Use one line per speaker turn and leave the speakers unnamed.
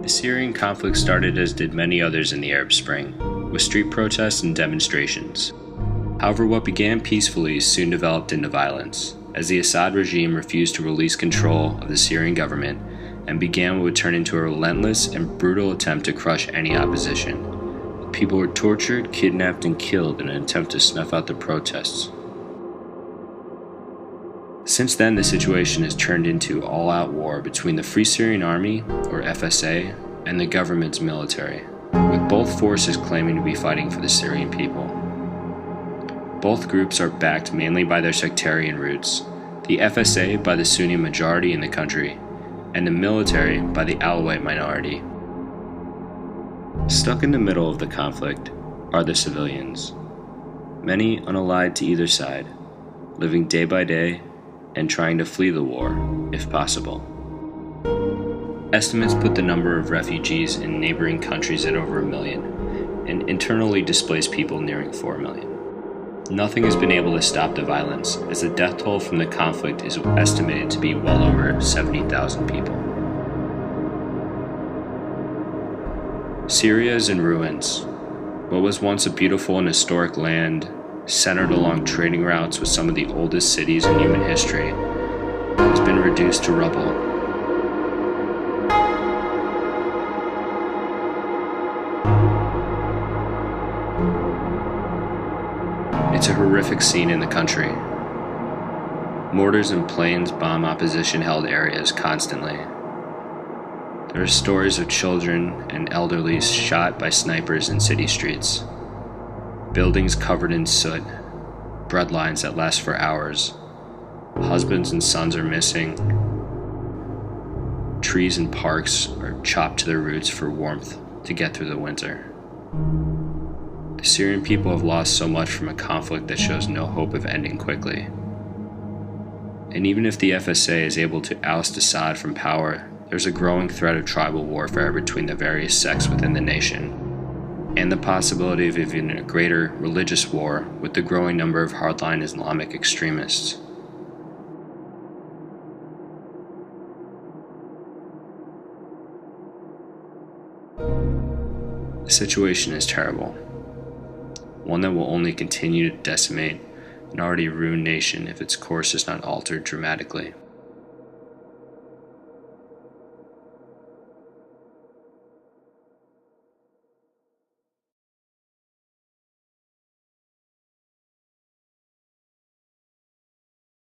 The Syrian conflict started as did many others in the Arab Spring, with street protests and demonstrations. However, what began peacefully soon developed into violence, as the Assad regime refused to release control of the Syrian government and began what would turn into a relentless and brutal attempt to crush any opposition. People were tortured, kidnapped, and killed in an attempt to snuff out the protests. Since then, the situation has turned into all-out war between the Free Syrian Army, or FSA, and the government's military, with both forces claiming to be fighting for the Syrian people. Both groups are backed mainly by their sectarian roots, the FSA by the Sunni majority in the country, and the military by the Alawite minority. Stuck in the middle of the conflict are the civilians, many unallied to either side, living day by day and trying to flee the war, if possible. Estimates put the number of refugees in neighboring countries at over 1 million, and internally displaced people nearing 4 million. Nothing has been able to stop the violence, as the death toll from the conflict is estimated to be well over 70,000 people. Syria is in ruins. What was once a beautiful and historic land, centered along trading routes with some of the oldest cities in human history, has been reduced to rubble. It's a horrific scene in the country. Mortars and planes bomb opposition-held areas constantly. There are stories of children and elderly shot by snipers in city streets. Buildings covered in soot, breadlines that last for hours. Husbands and sons are missing. Trees and parks are chopped to their roots for warmth to get through the winter. The Syrian people have lost so much from a conflict that shows no hope of ending quickly. And even if the FSA is able to oust Assad from power, there's a growing threat of tribal warfare between the various sects within the nation, and the possibility of even a greater religious war with the growing number of hardline Islamic extremists. The situation is terrible, one that will only continue to decimate an already ruined nation if its course is not altered dramatically.